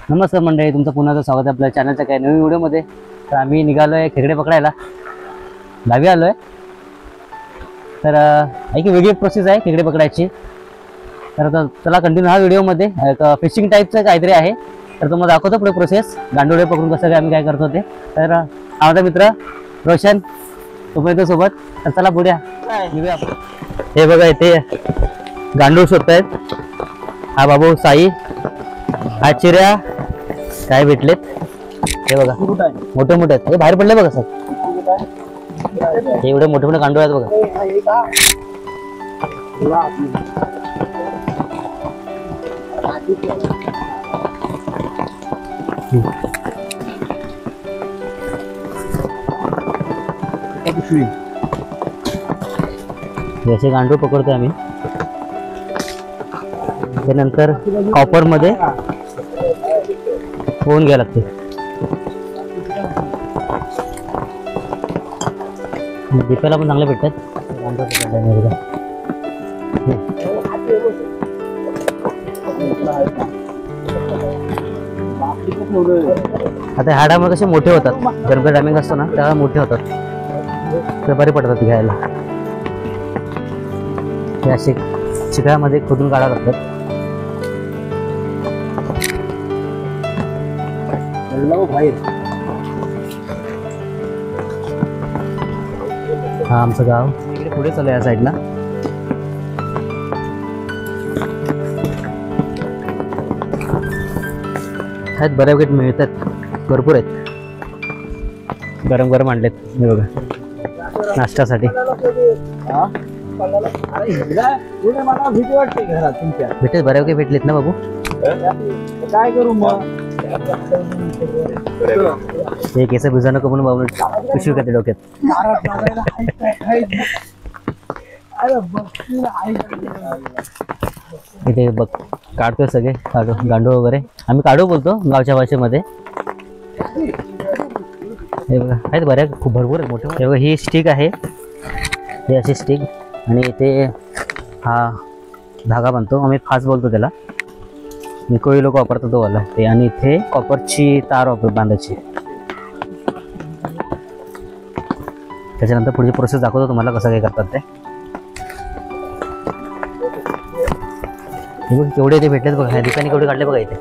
नमस्कार मंडळी, तुमचं पुन्हा स्वागत आहे आपल्या चॅनलच्या काही नवीन व्हिडिओमध्ये। तर आम्ही निघालो आहे खेकडे पकडायला, गावी आलो आहे। तर एक वेगळी प्रोसेस आहे खेकडे पकडायची। तर चला कंटिन्यू हा व्हिडिओमध्ये एक फिशिंग टाईपचं काहीतरी आहे, तर तुम्हाला दाखवतो पुढे प्रोसेस, गांडोळे पकडून कसं काय आम्ही काय करतो ते। तर माझा मित्र रोशन तो सोबत, तर चला पुढे निघूया आपण। हे बघा इथे गांडूळ शोधतायत, हा बाबू साई, हा चिऱ्या काय भेटलेत, हे बघा मोठे मोठे आहेत, हे बाहेर पडले बघा सर, हे एवढे मोठे मोठे गांडूळ आहेत बघा। असे गांडूळ पकडतोय आम्ही, त्यानंतर कॉपर मध्ये होऊन घ्यायला लागते। दिपायला पण चांगले भेटतात आता ह्या डायमंड कसे मोठे होतात, गरम डायमंड असतो ना त्याला मोठे होतात, तर बरे पडतात घ्यायला। हे असे चिखलामध्ये खोदून काढावं लागतात। हा आमचं गाव इकडे पुढे चालू या साईडला। आहेत बऱ्यापैकी मिळतात, भरपूर आहेत, गरम गरम आणलेत हे बघा नाश्त्यासाठी। भेटत बऱ्यापैकी भेटलेत ना बाबू, काय करू मग हे केस भिजा नको म्हणून बाबू पिशवी करते डोक्यात। इथे बघ काढतोय सगळे गांडूळ वगैरे, आम्ही काढू बोलतो गावच्या भाषेमध्ये। हे बघा आहेत बऱ्या, खूप भरपूर आहे मोठे। हे बघा ही स्टिक आहे, हे अशी स्टिक, आणि इथे हा धागा बांधतो आम्ही, फास बोलतो त्याला, कोळी लोक वापरतात तो वाला ते। आणि इथे कॉपरची तार वापर बांधायची। त्याच्यानंतर पुढची प्रोसेस दाखवतो तुम्हाला कसं काय करतात ते। केवढे ते भेटलेत बघा, ह्या ठिकाणी केवढे काढले बघा, इथे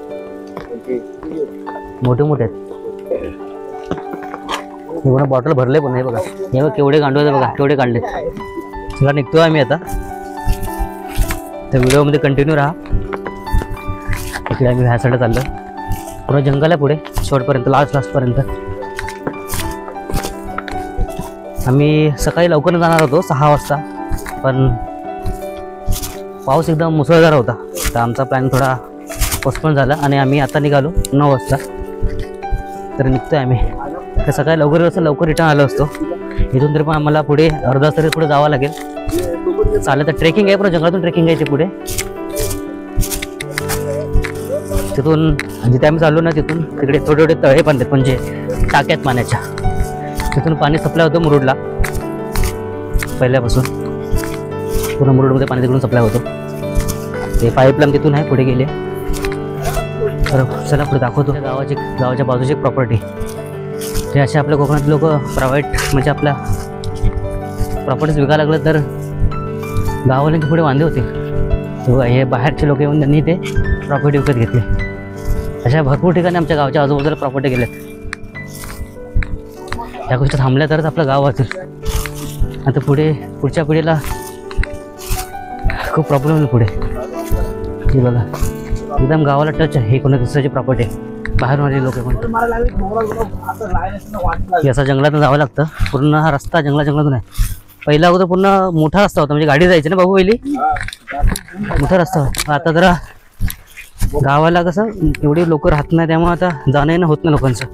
मोठे मोठे आहेत। हे बघा बॉटल भरले पण, हे बघा हे बघा केवढे गांडूळ आहेत बघा, केवढे काढले। सगळं निघतोय आम्ही आता, त्या व्हिडिओमध्ये कंटिन्यू राहा। इकडे आम्ही ह्या साईडला चाललो, पूर्ण जंगल आहे पुढे शेवटपर्यंत, लास्ट पर्यंत। आम्ही सकाळी लवकर जाणार होतो 6 वाजता, पण पाऊस एकदम मुसळधार होता, तर आमचा प्लॅन थोडा पोस्टपोन झाला आणि आम्ही आता निघालो 9 वाजता। तर निघतोय आम्ही, तर सकाळी लवकर रिटर्न आलो असतो। इथून तरी पण आम्हाला पुढे अर्धा तास तरी पुढे जावं लागेल चालेल। तर ट्रेकिंग आहे, पण जंगलातून ट्रेकिंग आहे ते पुढे। तिथून जिथे आम्ही चाललो ना, तिथून तिकडे थोडे थोडे तळे बांधतात, म्हणजे टाक्यात पाण्याच्या, तिथून पाणी सप्लाय होतं मुरुडला पहिल्यापासून, पूर्ण मुरुडमध्ये पाणी तिकडून सप्लाय होतो। ते पाईपलाईन तिथून आहे, पुढे गेले। तर चला पुढे दाखवतो गावाच्या बाजूची एक प्रॉपर्टी। ते असे आपल्या कोकणात लोक प्रायव्हेट म्हणजे आपल्या प्रॉपर्टीज विकायला लागलं तर गावावाल्यांचे पुढे वांदे होते, तेव्हा हे बाहेरचे लोक येऊन त्यांनी ते प्रॉपर्टी विकत घेतली। अशा भरपूर ठिकाणी आमच्या गावच्या आजूबाजूला प्रॉपर्टी गेल्यात। या गोष्टी थांबल्या तरच आपलं गाव वाचेल, आता पुढच्या पिढीला खूप प्रॉब्लेम होईल पुढे। हे बघा एकदम गावाला टच आहे, हे कोणा दुसऱ्याची प्रॉपर्टी आहे, बाहेरून आलेले लोक म्हणतात। असं जंगलातून जावं लागतं, पूर्ण हा रस्ता जंगलातून आहे। पहिला अगोदर पूर्ण मोठा रस्ता होता, म्हणजे गाडी जायची ना बाबू, पहिली मोठा रस्ता होता। आता जरा गावाला कसं एवढी लोक राहत नाही, त्यामुळे आता जाणं येणं होत नाही लोकांचं,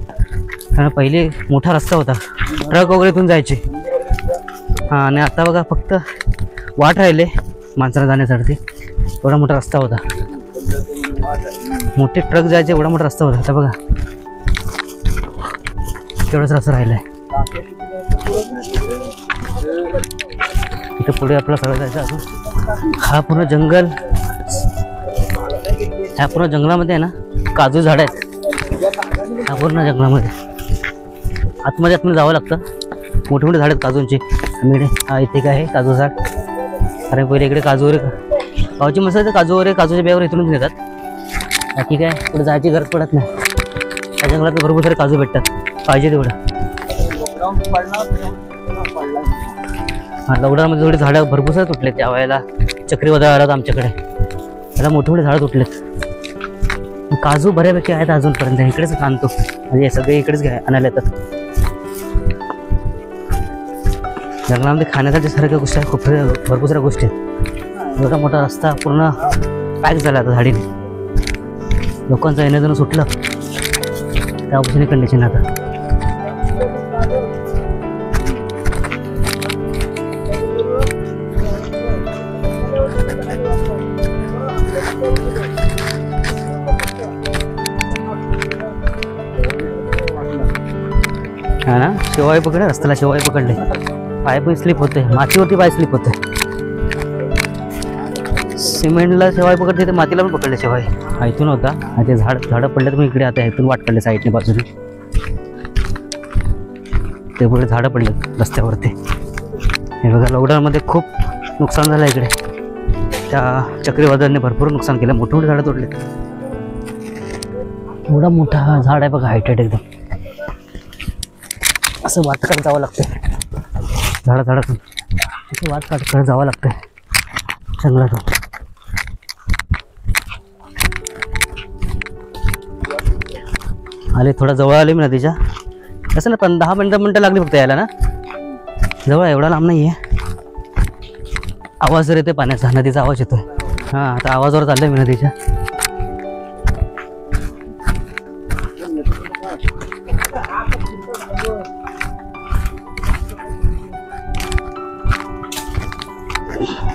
कारण पहिले मोठा रस्ता होता, ट्रक वगैरे इथून जायचे। हां, आणि आता बघा फक्त वाट राहिले माणसाला जाण्यासाठी, एवढा मोठा रस्ता होता, मोठे ट्रक जायचे, एवढा मोठा रस्ता होता। आता बघा तेवढाच रस्ता राहिलाय। इथे पुढे आपलं सगळं जायचं अजून, हा पूर्ण जंगल, ह्या पूर्ण जंगलामध्ये आहे ना काजू झाड आहेत, पूर्ण जंगलामध्ये आतमध्ये जावं लागतं. मोठे मोठे झाड आहेत काजूंचे. आम्ही इथे काय आहे काजू झाड. कारण पहिले इकडे काजू वगैरे गावची मस्त आहे. काजू वगैरे काजूच्या बियावर इथूनच नेतात. बाकी काय पुढे जायची गरज पडत नाही. त्या जंगलात भरपूर सारे काजू भेटतात पाहिजे तेवढं. लॉकडाऊनमध्ये थोडी झाडं भरपूर सारे तुटलेत. त्या वेळेला चक्रीवादळ आलं आमच्याकडे. त्याला मोठे मोठे झाडं तुटलेत. काजू बऱ्यापैकी आहेत अजूनपर्यंत. इकडेच आणतो म्हणजे सगळे इकडेच आणायला येतात. जंगलामध्ये खाण्यासाठी सारख्या गोष्टी आहेत. खूप भरपूर साऱ्या गोष्टी आहेत. एवढा मोठा रस्ता पूर्ण पॅक झाला आता झाडीने. लोकांचं येणं जाणं सुटलं त्यापासून कंडिशन आता. हा ना शेवाळी पकडे रस्त्याला शेवाळी पकडले. पाय पण स्लिप होते. मातीवरती पाय स्लिप होते. सिमेंटला शेवाळी पकडते ते मातीला पण पकडले शेवाळी. हा इथून होता आणि ते झाडं पडले तर मग इकडे आता इथून वाट काढले साईडने बाजूने. ते पुढे झाडं पडले रस्त्यावरती. हे बघा लॉकडाऊनमध्ये खूप नुकसान झालं इकडे. त्या चक्रीवादळाने भरपूर नुकसान केलं. मोठे मोठे झाडं तोडले. एवढा मोठा झाड आहे बघा हायटेड एकदम. असं वाट काढत जावं लागतं झाडातून. असं वाट काढत जावं लागतं जंगलातून. आले थोडा जवळ आले मी नदीच्या. कसं ना 10-15 मिनटं लागली फक्त यायला ना. जवळ एवढा लांब नाही आहे. आवाज जर येते पाण्याचा नदीचा आवाज येतोय. हां आता आवाजावर चाललोय मी नदीच्या.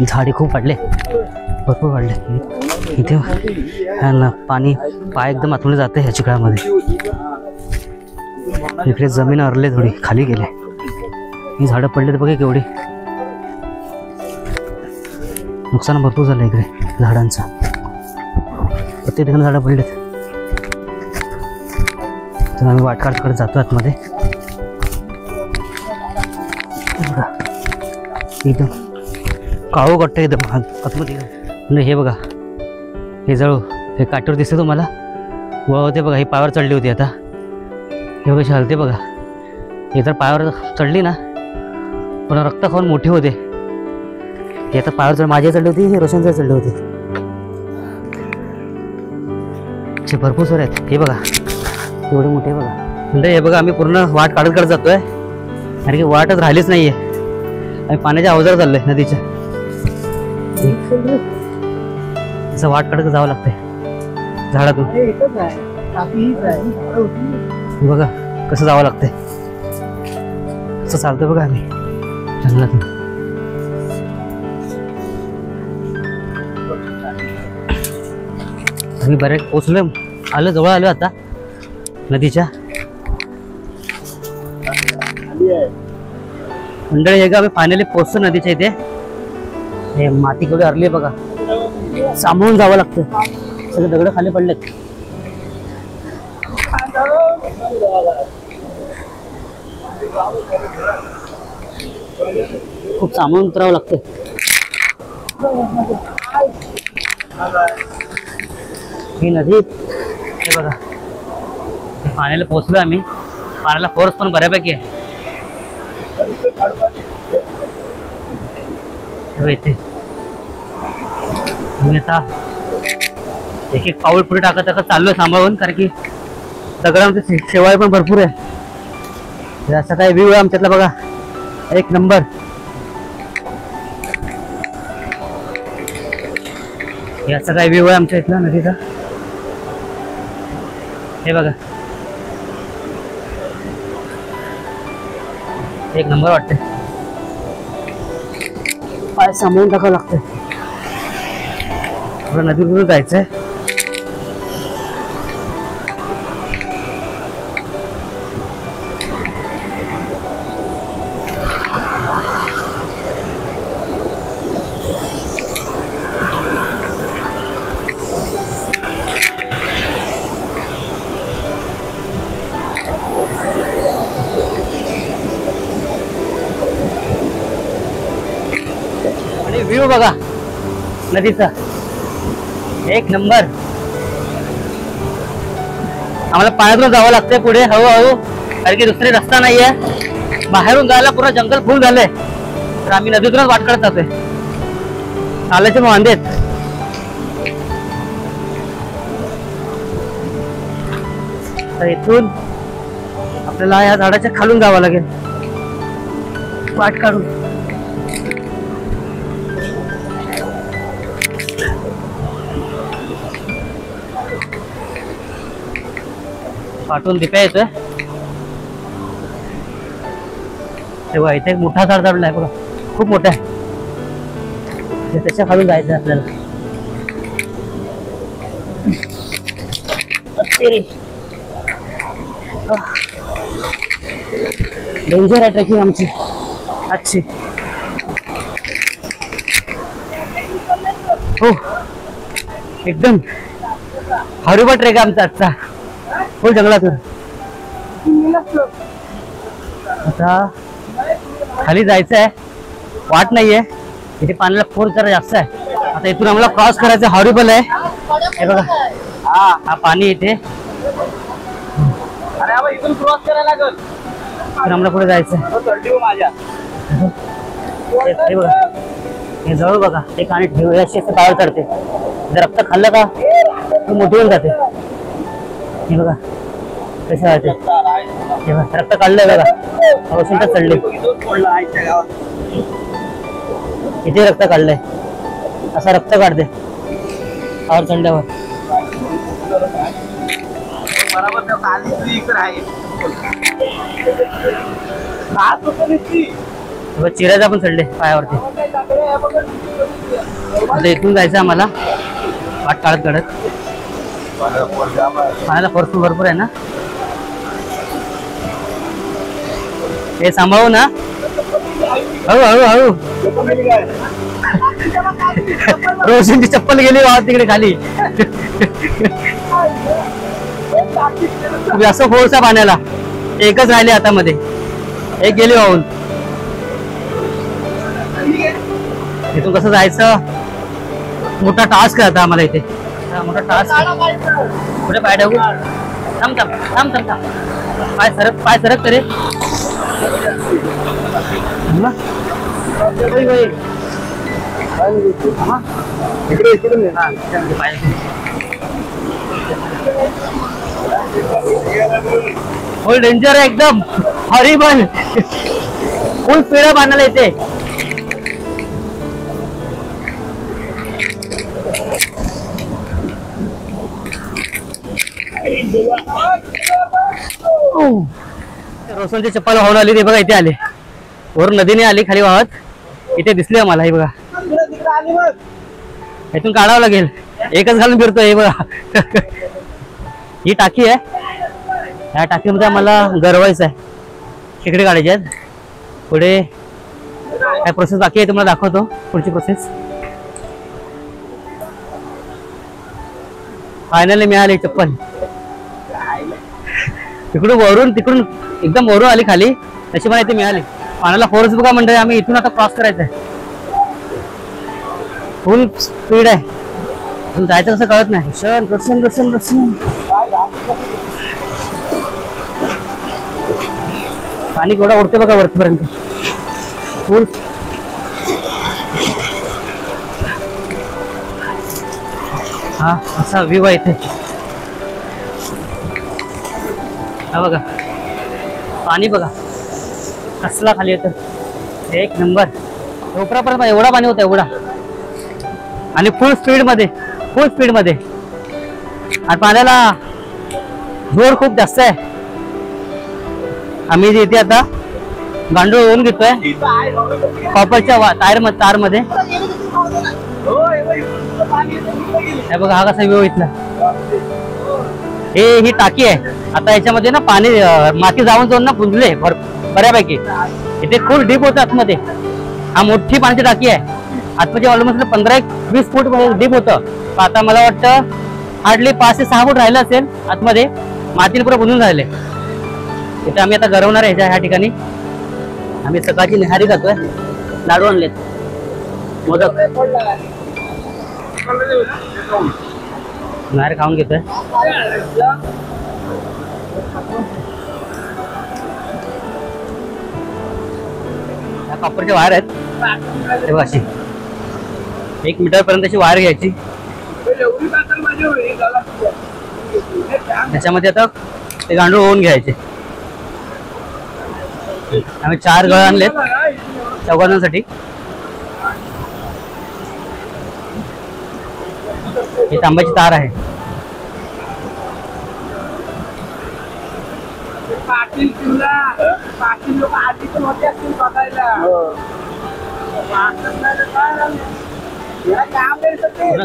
झाडे खूप वाढले भरपूर वाढले इथे. ना पाणी पाय एकदम आतमध्ये जाते ह्या चिखलामध्ये. इकडे जमीन अरले थोडी खाली गेले. ही झाडं पडले तर बघा केवढी. नुकसान भरपूर झालं इकडे झाडांचं. प्रत्येक ठिकाणी झाडं पडलेत. तर आम्ही वाट काढत जातो आतमध्ये. एकदम काळू गट्ट एकदम आतमध्ये. म्हणजे हे बघा हे जळू हे काठीवर दिसते तुम्हाला. होते बघा ही पायावर चढली होती. आता हे बघा हलते बघा. हे तर पायावर चढली ना पण रक्त खाऊन मोठी होते. हे आता पायावर माझी चढली होती. हे रोशनच्या चढली होती. भरपूर सारे आहेत. हे बघा एवढे मोठे बघा. म्हणजे हे बघा आम्ही पूर्ण वाट काढत जातोय. कारण की वाटच राहिलीच नाहीये. आम्ही पाण्याच्या अवजार चाललोय नदीच्या. असं वाट काढत जावं लागतंय झाडातून. बघा कसं जावं लागतंय. असं चालतोय बघा आम्ही जंगलातून. आम्ही बऱ्याच पोचलोय. आलो जवळ आलो आता नदीच्या. मंडळी हे का आम्ही फायनली पोचतो नदीच्या इथे. हे माती केवढी अरली बघा. सांभाळून जावं लागतं. सगळे दगड खाली पडलेत. खूप सांभाळून उतरावं लागतं. ही नदी हे बघा. पाण्याला पोचलो आम्ही. पाण्याला फोर्स पण बऱ्यापैकी आहे. इथे मी आता एक एक पाऊल पुढे टाकत चाललोय सांभाळून. कारण की दगडांमध्ये शेवाळे पण भरपूर आहे. असा काय व्ह्यू आहे आमच्यातला बघा एक नंबर. याचा काय व्ह्यू आहे आमच्या इथला नदीचा. हे बघा एक नंबर वाटते. पाय सांभाळून टाकावं लागतंय. नदीवरून जायचंय. व्ह्यू बघा नदीचा, एक नंबर. आम्हाला पाण्यातून जावं लागतंय पुढे हळूहळू, कारण की दुसरे रस्ता नाहीये. बाहेरून जायला पुरा जंगल फुल झालंय, तर आम्ही नदीतूनच वाट करत जातोय. चालायचे वांदेत. तर इथून आपल्याला या झाडाच्या खालून जावं लागेल वाट काढून. पाठवून दिप्या येतोय. तेव्हा इथे एक मोठा झाड झाडलाय बघा, खूप मोठा आहे. त्याच्या खालून जायचं आपल्याला. डेंजर आहे ट्रेकिंग आमची आजची. हो एकदम हॉरिबल ट्रेक आहे आमचा आजचा, फुल जंगलातून. आता खाली जायचं आहे, वाट नाहीये, इथे पाण्याला फोर्स जरा जास्त आहे. आता इथून आम्हाला क्रॉस करायचं. हॉरिबल आहे हे बघा, हा पाणी इथे. इथून क्रॉस करायला लागल, तर आम्हाला पुढे जायचं. हे बघा, हे जवळ बघा, ते पाणी ठेवूया बाहेर चढते. जर रक्त खाल्लं का तो मोठी होऊन जाते. हे बघा कसे वाटते, हे बघा रक्त काढलंय बघा, औषध चढले. किती रक्त काढलंय, असं रक्त काढते पावर चढल्यावर. चिरायचा पण चढले पायावरती. आता इथून जायचं आम्हाला वाट काढत काढत. पाण्याला फोर्स भरपूर आहे ना, हे सांभाळू ना. हळू हळू हळू. रोशनची चप्पल गेली वाहत तिकडे खाली. जास्त फोर्स आहे पाण्याला, एकच राहिले हातामध्ये, एक गेली वाहून. इथून कसं जायचं, मोठा टास्क आहे आता आम्हाला इथे. मोठा टास्क. कुठे पाय टाकू, थांब थांब थांब थांब थांब. पाय सरक तरी. फुल डेंजर आहे एकदम, हॉरिबल. फुल स्पीड पाण्याला येते. रोशनची चप्पल वाहून आली, ते बघा इथे आले. वरून नदीने आली खाली वाहत, इथे दिसली आम्हाला. हे बघा इथून काढावं लागेल, एकच घालून फिरतोय. हे बघा ही टाकी आहे, या टाकीमध्ये आम्हाला गरवायचं आहे, खेकडे काढायचे आहेत. पुढे काय प्रोसेस बाकी आहे तुम्हाला दाखवतो, पुढची प्रोसेस. फायनली मिळाली चप्पल. तिकडून वरून, तिकडून एकदम वरून आली खाली, तशी मला इथे मिळाली. पाण्याला फोर्स बघा म्हणजे आम्ही इथून आता क्रॉस करायचं आहे. फुल स्पीड आहे, जायचं कसं कळत नाही. रोशन रोशन रोशन रोशन. पाणी केवढा उडते बघा वरतीपर्यंत. फुल हा असा व्ह्यू आहे इथे. हा बघा पाणी बघा कसला खाली येतं, एक नंबर. कोपरापर्यंत एवढा पाणी होतं, एवढा. आणि फुल स्पीड मध्ये, फुल स्पीड मध्ये. आणि पाण्याला जोर खूप जास्त आहे. आम्ही इथे आता गांडूळ होऊन घेतोय कॉपरच्या तार मध्ये. हे बघा हा कसा व्ह्यू इथला. ही टाकी आहे. आता याच्यामध्ये ना पाणी माती जाऊन जाऊन ना पुंजले बऱ्यापैकी. इथे खूप डीप होतं आतमध्ये. हा मोठी पाण्याची टाकी आहे. आतमध्ये ऑलमोस्ट 15-20 फूट डीप होतं. आता मला वाटतं हार्डली 5 ते 6 फूट राहिलं असेल आतमध्ये. मातीला पुढे बुंजून राहिले. इथे आम्ही आता गरवणार आहे ह्या ठिकाणी. आम्ही सकाळची निहारी खातोय. लाडू आणलेत. मोदक बाहेर खाऊन घेतोय. कॉपरचे वायर आहेत तेव्हा अशी 1 मीटर पर्यंत अशी वायर घ्यायची. त्याच्यामध्ये आता ते गांडूळ होऊन घ्यायचे. आम्ही 4 गळ आणलेत चौघांसाठी. ही तांब्याची तार आहे.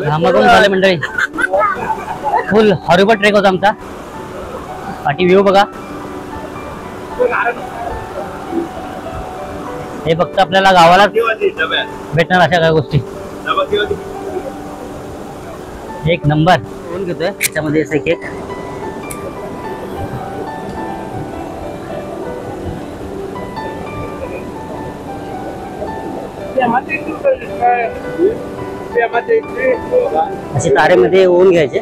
घामाघूम झाले मंडळी. फुल हॉरिबल ट्रेक होता आमचा. पाठी व्ह्यू बघा. हे फक्त आपल्याला गावाला भेटणार अशा काही गोष्टी. एक नंबर होऊन घेतोय. त्याच्यामध्ये असं केक अशी तारेमध्ये होऊन घ्यायचे.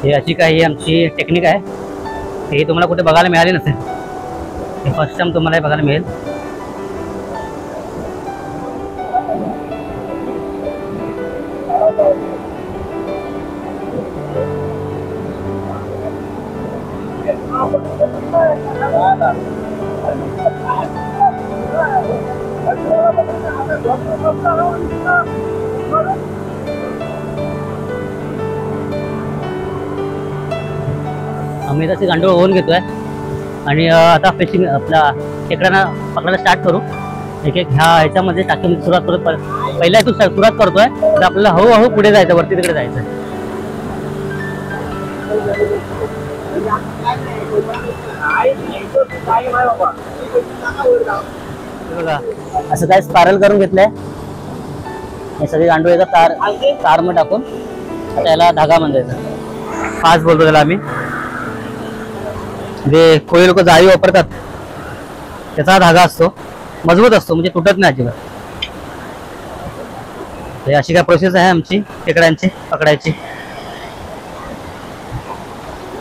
ही अशी काही आमची टेक्निक आहे. ही तुम्हाला कुठे बघायला मिळाली नसेल. हे फर्स्ट टाइम तुम्हाला बघायला मिळेल. आम्ही तसे गांडूळ होऊन घेतोय आणि आता फिशिंग आपला खेकड्यांना पकडायला स्टार्ट करू. एक एक ह्याच्यामध्ये टाकीमध्ये सुरुवात करत पहिल्या इथून सुरुवात करतोय. तर आपल्याला हळूहळू पुढे जायचं, वरती तिकडे जायचं. बघा असं काय स्पायरल करून घेतलंय. हे सगळे गांडूळ एका तार मध्ये टाकून त्याला धागा बांधायचा. फास्ट बोलतो त्याला आम्ही. जे कोळी लोक जाळी वापरतात त्याचा धागा असतो, मजबूत असतो, म्हणजे तुटत नाही अजिबात. हे अशी काय प्रोसेस आहे आमची खेकड्यांची पकडायची.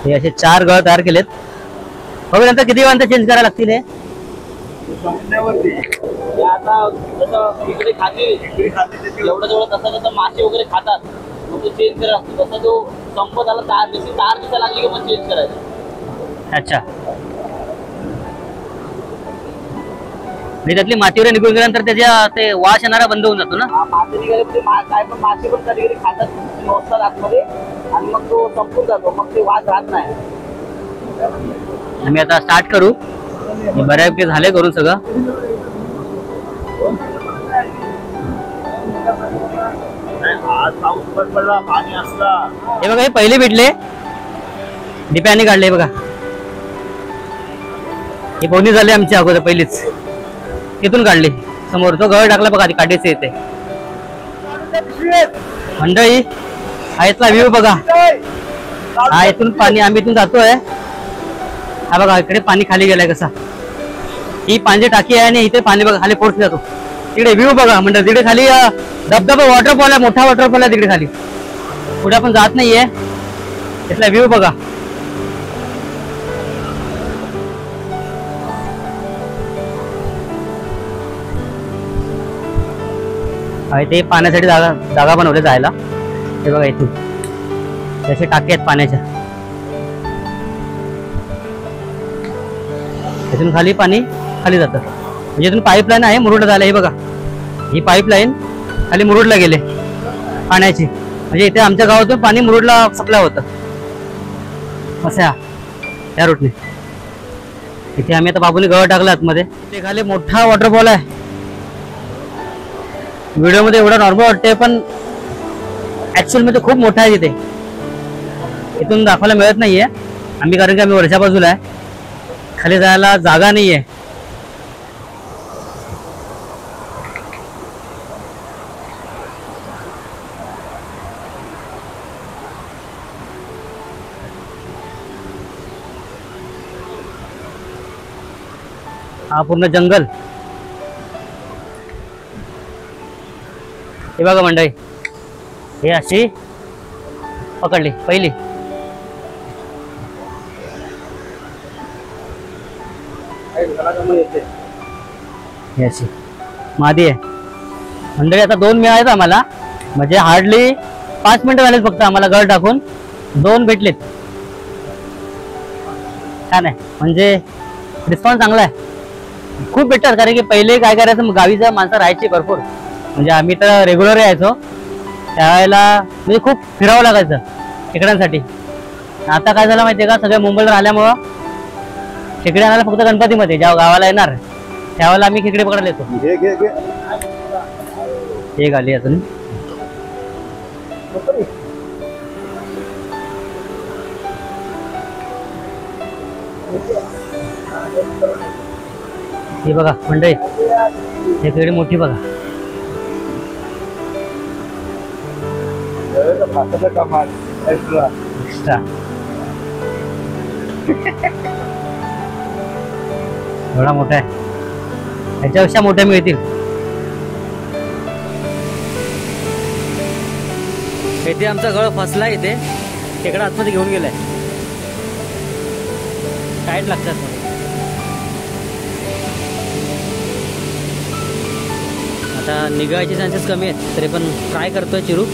हे असे 4 गळ तयार केलेत. बघू नंतर किती वेळानंतर चेंज करायला लागतील. हे एवढं जेवढं तसं मासे वगैरे खातात मग तो चेंज करायला लागतो. तसा जो संपत आला तार दिसायला लागली की मग चेंज करायचं. अच्छा. आणि त्यातली माती वगैरे निघून गेल्यानंतर त्याच्या ते वास येणारा बंद होऊन जातो ना. मासे निघाले म्हणजे काय पण मासे पण कधी कधी खातात मोजतात आतमध्ये आणि मग तो संपून जातो. मग ते वास राहत नाही. आम्ही आता स्टार्ट करू. बऱ्यापैकी झाले करून सगळं. हे बघा हे पहिले भेटले डिप्याने काढले. बघा ही पोहणी झाली आमची अगोदर पहिलीच. तिथून काढली समोर. तो गळ टाकला बघा काढीचे येते मंडळी. हा इथला व्ह्यू बघा. हा इथून पाणी आम्ही इथून जातोय. हा बघा इकडे पाणी खाली गेलाय कसा. ही पाण्याची टाकी आहे आणि इथे पाणी बघा खाली पोहोचले जातो. तिकडे व्ह्यू बघा मंडळ. तिकडे खाली धबधबा वॉटरफॉल आहे, मोठा वॉटरफॉल आहे तिकडे खाली. पुढे आपण जात नाहीये. इथला व्ह्यू बघा. ते पाण्यासाठी जागा बनवले जायला. हे बघा इथून तसे टाके आहेत पाण्याच्या. इथून खाली पाणी खाली जातं. म्हणजे इथून पाईपलाईन आहे मुरुडला जायला. हे बघा ही पाईपलाईन खाली मुरुडला गेले पाण्याची. म्हणजे इथे आमच्या गावातून पाणी मुरुडला सप्लाय होतं असं या रूटने. इथे आम्ही आता बाबूने गळ टाकला आतमध्ये. इथे खाली मोठा वॉटरफॉल आहे. व्हिडिओ मध्ये एवढा नॉर्मल वाटते पण ऍक्च्युअल मध्ये खूप मोठा आहे. तिथे इथून दाखवायला मिळत नाहीये आम्ही, कारण की आम्ही वरच्या बाजूला आहे. खाली जायला जागा नाहीये. हा पूर्ण जंगल. हे बघा मंडळी, हे अशी पकडली पहिली. हे अशी मादी आहे मंडळी. आता 2 मिळालेत आम्हाला, म्हणजे हार्डली 5 मिनिटं झालेत फक्त आम्हाला गळ टाकून. 2 भेटलेत. छान आहे, म्हणजे रिस्पॉन्स चांगला आहे. खूप बेटर, कारण की पहिले काय करायचं, गावीचं माणसं राहायची भरपूर, म्हणजे आम्ही तर रेग्युलर यायचो त्यावेळेला, म्हणजे खूप फिरावं लागायचं खेकड्यांसाठी. आता काय झालं माहितीये का, सगळे मुंबईला राहिल्यामुळं खेकडे आणायला फक्त गणपतीमध्ये जेव्हा गावाला येणार त्यावेळेला आम्ही खेकडे पकडायला येतो. एक आली अजून. हे बघा मंडळी, हे खेकडी मोठी बघा. एक्स्ट्रा एवढा मोठा आहे, ह्याच्यापेक्षा मोठ्या मिळतील. इथे आमचा गळ फसला, इथे खेकडा आतमध्ये घेऊन गेलाय. टाईट लागतात. आता निघायचे चान्सेस कमी आहेत, तरी पण ट्राय करतोय चिरू.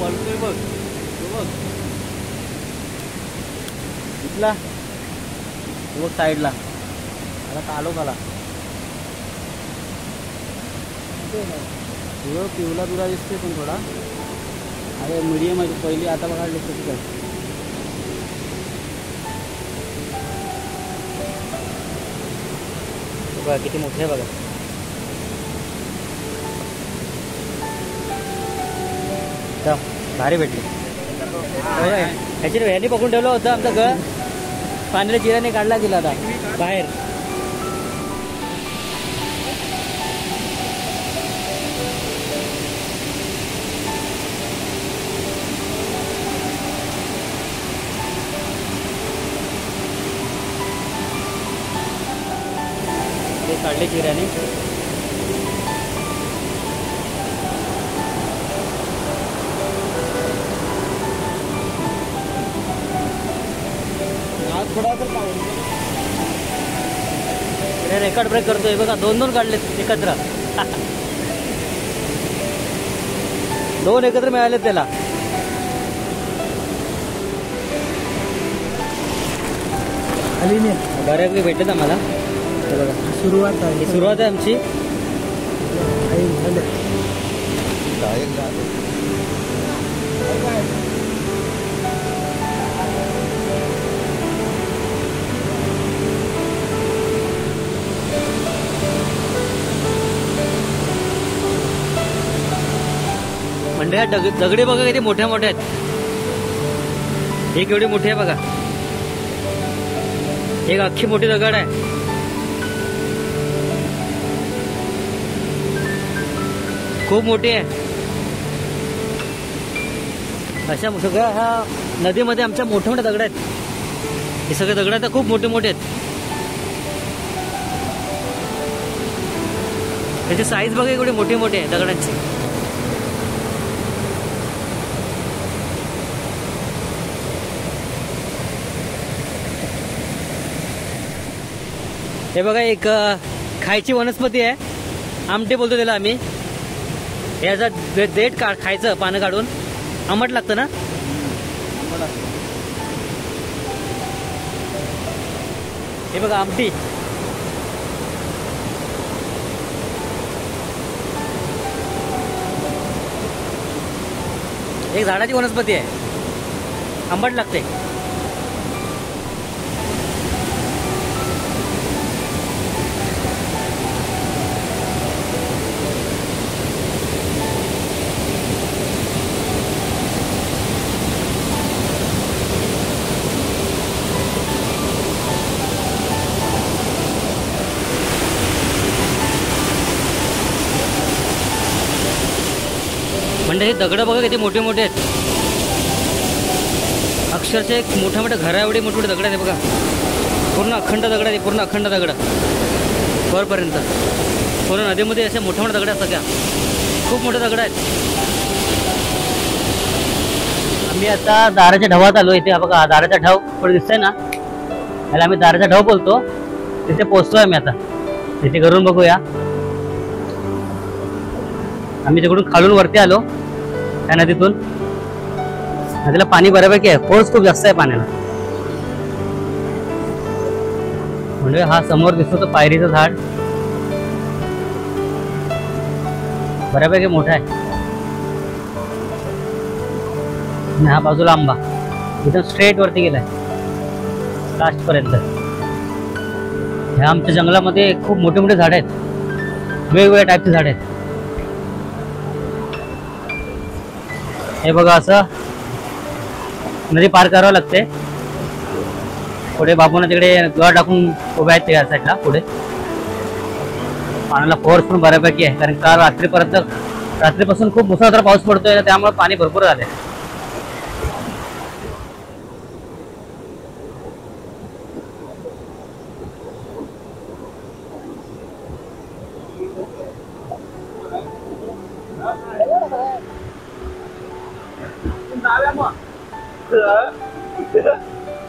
पळतोय बघ, बघ इथला बघ साईडला. आता आलो मला पिवला दुरा दिसतोय पण थोडा. अरे मीडियम आहे पहिली, आता बघा दिसतो काय. बघा किती मोठे आहे बघा. भारी भेटली. ह्याची ह्यानी पकडून ठेवलं होतं आमचं गळ, पाण्याला जिराने काढला गेला आता बाहेर. ते काढले जिराने. रेकॉर्ड ब्रेक करतोय बघा. 2 काढले एकत्र. 2 एकत्र मिळाले त्याला. बऱ्यापैकी भेटत आम्हाला. बघा सुरुवात आहे आमची. म्हणजे ह्या दगडे बघा किती मोठ्या मोठ्या आहेत. एक एवढी मोठी आहे बघा. एक अख्खी मोठी दगड आहे. खूप मोठी आहे. अशा सगळ्या ह्या नदीमध्ये आमच्या मोठ्या मोठ्या दगड आहेत. हे सगळे दगड आता खूप मोठे मोठे आहेत. त्याची साईज बघा एवढी मोठी मोठी आहे दगडांची. हे बघा एक खायची वनस्पती आहे, आमटे बोलतो त्याला आम्ही. याचा देठ खायचं, पानं काढून. आंबट लागतं ना. हे बघा आमटी. एक झाडाची वनस्पती आहे, आंबट लागते. म्हणजे हे दगड बघा किती मोठे मोठे आहेत. अक्षरशः एक मोठ्या मोठ्या घरा एवढे मोठे मोठे दगड आहेत बघा. पूर्ण अखंड दगड आहे, पूर्ण अखंड दगड वरपर्यंत. पूर्ण नदीमध्ये अशा मोठ्या मोठ्या दगड आहेत सगळ्या, खूप मोठे दगड आहेत. आम्ही आता दाराच्या ढवात आलो. इथे बघा दाराचा ढव पुढे दिसतंय ना, त्याला आम्ही दाराचा ढव बोलतो. तिथे पोहोचतोय आम्ही आता. तिथे करून बघूया. आम्ही तिकडून खालून वरती आलो त्या नदीतून. नदीला पाणी बऱ्यापैकी आहे, फोर्स खूप जास्त आहे पाण्याला. म्हणजे हा समोर दिसतो तो पायरीचं झाड बऱ्यापैकी मोठा आहे. आणि हा बाजूला आंबा एकदम स्ट्रेट वरती गेलाय लास्ट पर्यंत. ह्या आमच्या जंगलामध्ये खूप मोठे मोठे झाड आहेत, वेगवेगळ्या टाईपचे झाड आहेत. हे बघा असं नदी पार करावं लागते. पुढे बाबूंना तिकडे गळ टाकून उभे आहेत त्या साईडला. पुढे पाण्याला फोर्स पण बऱ्यापैकी आहे, कारण काल रात्रीपासून खूप मुसळधार पाऊस पडतोय, त्यामुळे पाणी भरपूर झाले.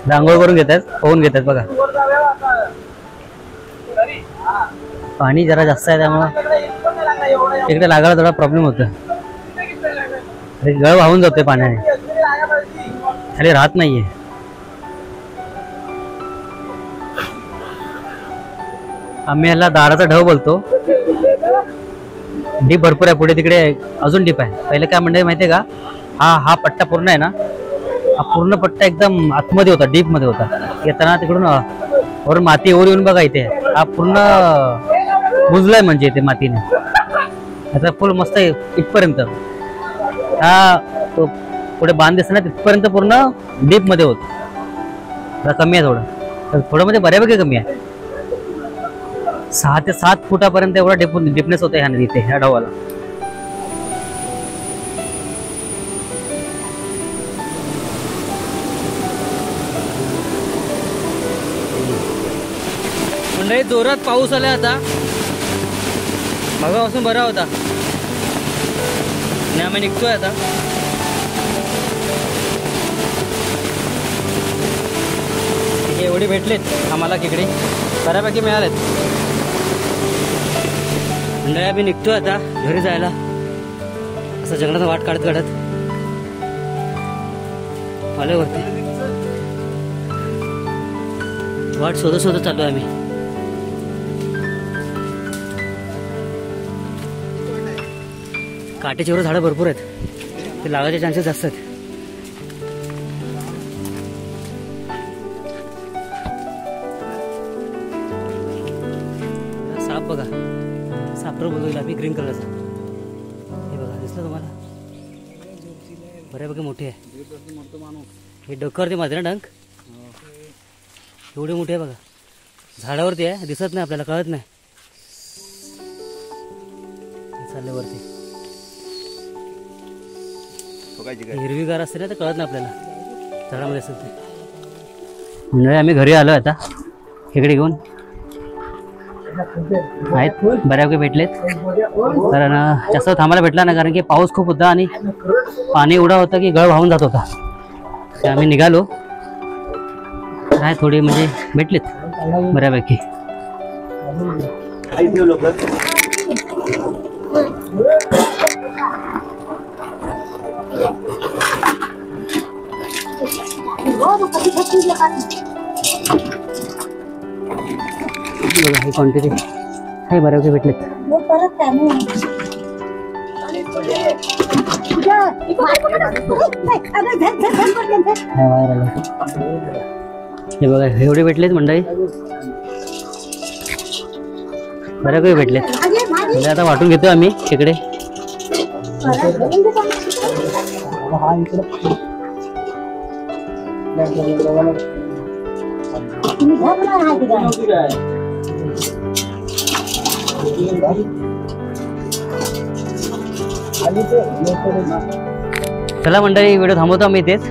रांगोळ करून घेतात, होऊन घेतात बघा. पाणी जरा जास्त आहे त्यामुळं तिकडे लागायला थोडा प्रॉब्लेम होतो. गळ वाहून जातोय पाण्याने, खाली राहत नाहीये. आम्ही याला दाराचा ढव बोलतो. डीप भरपूर आहे पुढे, तिकडे अजून डीप आहे. पहिले काय म्हणजे माहितीये का, हा पट्टा पूर्ण आहे ना, हा पूर्ण पट्टा एकदम आतमध्ये होता, डीप मध्ये होता. येताना तिकडून वरून माती वर येऊन बघा इथे हा पूर्ण बुजलाय म्हणजे इथे मातीने. आता फुल मस्त आहे इथपर्यंत. हा तो पुढे बांध दिसत ना तिथपर्यंत पूर्ण डीप मध्ये होत. कमी आहे थोडं म्हणजे बऱ्यापैकी कमी आहे. 6 ते 7 फुटापर्यंत एवढा डिपनेस होता ह्या नदीत, ह्या ढवाला. म्हणजे जोरात पाऊस आलाय आता, मगापासून बरा होता. आणि आम्ही निघतोय आता. एवढे भेटलेत आम्हाला खेकडे, बऱ्यापैकी मिळालेत. म्हणजे आम्ही निघतोय आता घरी जायला. असं जंगलाचा वाट काढत काढत पाल्यावरती वाट शोधत चालू आम्ही. काटेचीवर झाडं भरपूर आहेत, ते लागायचे चान्सेस जास्त आहेत. साप बघा, सापरा बोलतो आम्ही, ग्रीन कलरचा. हे बघा दिसलं तुम्हाला, बऱ्यापैकी मोठी आहे. हे डोक्यावरती माझे ना डंक एवढी मोठी आहे बघा. झाडावरती आहे, दिसत नाही आपल्याला, कळत नाही. चालले वरती, हिरवीगार असते ना, तर कळत नाही आपल्याला झाडामध्ये असेल ते. म्हणजे आम्ही घरी आलो आता खेकडे घेऊन. आहेत बऱ्यापैकी भेटलेत, कारण जास्त थांबायला भेटला नाही, कारण की पाऊस खूप होता आणि पाणी एवढा होता की गळ वाहून जात होता. तर आम्ही निघालो. काय थोडी म्हणजे भेटलेत बऱ्यापैकी. बघा ही क्वांटिटी हे बऱ्यापैकी भेटलेत. हे बघा एवढे भेटलेत मंडळी, बऱ्यापैकी भेटलेत. म्हणजे आता वाटून घेतोय आम्ही तिकडे. चला मंडळी, व्हिडिओ थांबवतो आम्ही इथेच.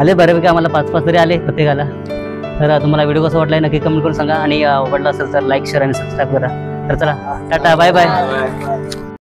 आले बऱ्यापैकी आम्हाला 5-5 तरी आले प्रत्येकाला. तर तुम्हाला व्हिडिओ कसा वाटला नक्की कमेंट करून सांगा आणि आवडला असेल तर लाईक शेअर आणि सबस्क्राईब करा. तर चला, टाटा, बाय बाय.